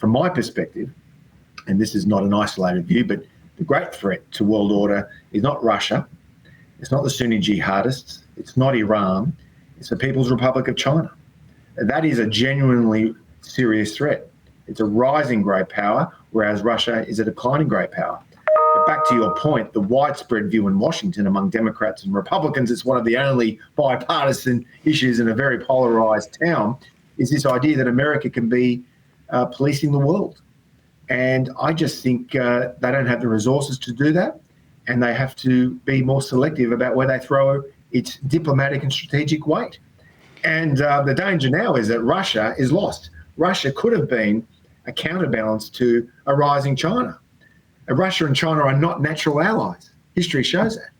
from my perspective, and this is not an isolated view, but the great threat to world order is not Russia, it's not the Sunni Jihadists, it's not Iran, it's the People's Republic of China. That is a genuinely serious threat. It's a rising great power, whereas Russia is a declining great power. But back to your point, the widespread view in Washington among Democrats and Republicans, it's one of the only bipartisan issues in a very polarized town, is this idea that America can be policing the world. And I just think they don't have the resources to do that, and they have to be more selective about where they throw its diplomatic and strategic weight. And the danger now is that Russia is lost. Russia could have been a counterbalance to a rising China. Russia and China are not natural allies. History shows that.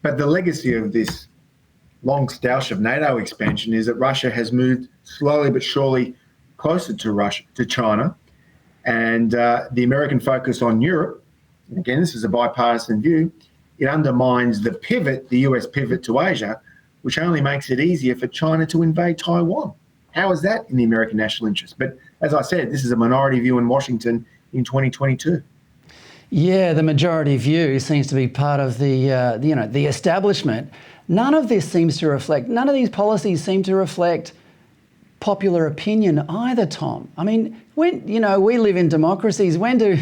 But the legacy of this long stoush of NATO expansion is that Russia has moved slowly but surely closer to China. And the American focus on Europe, and again, this is a bipartisan view, it undermines the US pivot to Asia, which only makes it easier for China to invade Taiwan. How is that in the American national interest? But as I said, this is a minority view in Washington in 2022. Yeah, the majority view seems to be part of the establishment. None of these policies seem to reflect popular opinion either, Tom. I mean, when we live in democracies, when do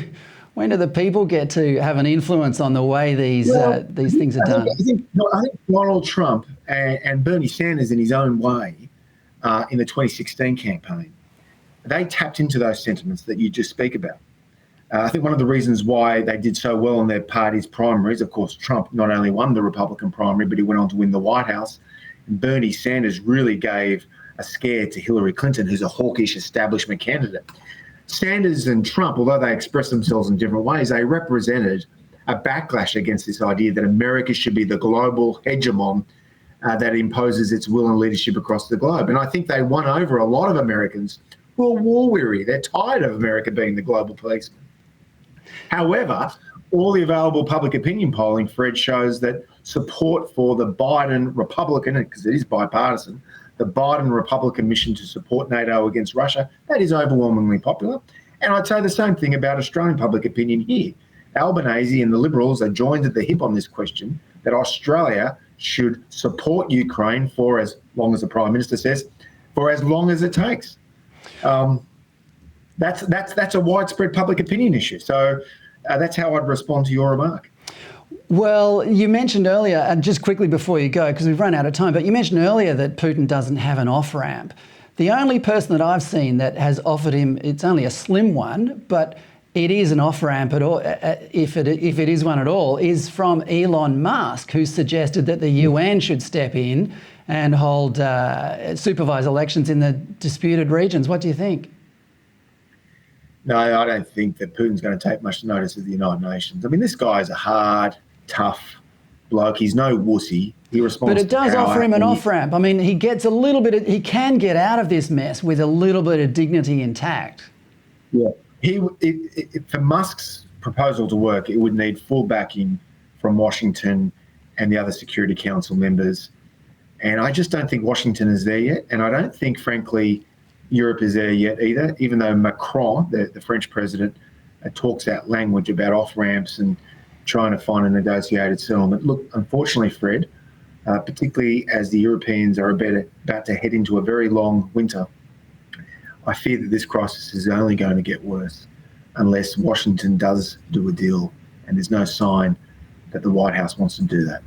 the people get to have an influence on the way these things are done? I think Donald Trump and Bernie Sanders, in his own way, in the 2016 campaign, they tapped into those sentiments that you just speak about. I think one of the reasons why they did so well in their party's primaries, of course, Trump not only won the Republican primary, but he went on to win the White House. And Bernie Sanders really gave a scare to Hillary Clinton, who's a hawkish establishment candidate. Sanders and Trump, although they expressed themselves in different ways, they represented a backlash against this idea that America should be the global hegemon that imposes its will and leadership across the globe. And I think they won over a lot of Americans who are war weary. They're tired of America being the global policeman. However, all the available public opinion polling, Fred, shows that support for the Biden Republican, because it is bipartisan, the Biden Republican mission to support NATO against Russia, that is overwhelmingly popular. And I'd say the same thing about Australian public opinion here. Albanese and the Liberals are joined at the hip on this question that Australia should support Ukraine for as long as the Prime Minister says, for as long as it takes. That's a widespread public opinion issue. So that's how I'd respond to your remark. Well, you mentioned earlier, and just quickly before you go, because we've run out of time, but you mentioned earlier that Putin doesn't have an off-ramp. The only person that I've seen that has offered him, it's only a slim one, but it is an off-ramp at all, if it is one at all, is from Elon Musk, who suggested that the UN should step in and supervise elections in the disputed regions. What do you think? No, I don't think that Putin's going to take much notice of the United Nations. I mean, this guy is a hard, tough bloke. He's no wussy. He responds. But it does offer him an off-ramp. I mean, he gets a little bit. He can get out of this mess with a little bit of dignity intact. Yeah, for Musk's proposal to work, it would need full backing from Washington and the other Security Council members. And I just don't think Washington is there yet. And I don't think, frankly, Europe is there yet either, even though Macron, the French president, talks that language about off-ramps and trying to find a negotiated settlement. Look, unfortunately, Fred, particularly as the Europeans are about to head into a very long winter, I fear that this crisis is only going to get worse unless Washington does do a deal, and there's no sign that the White House wants to do that.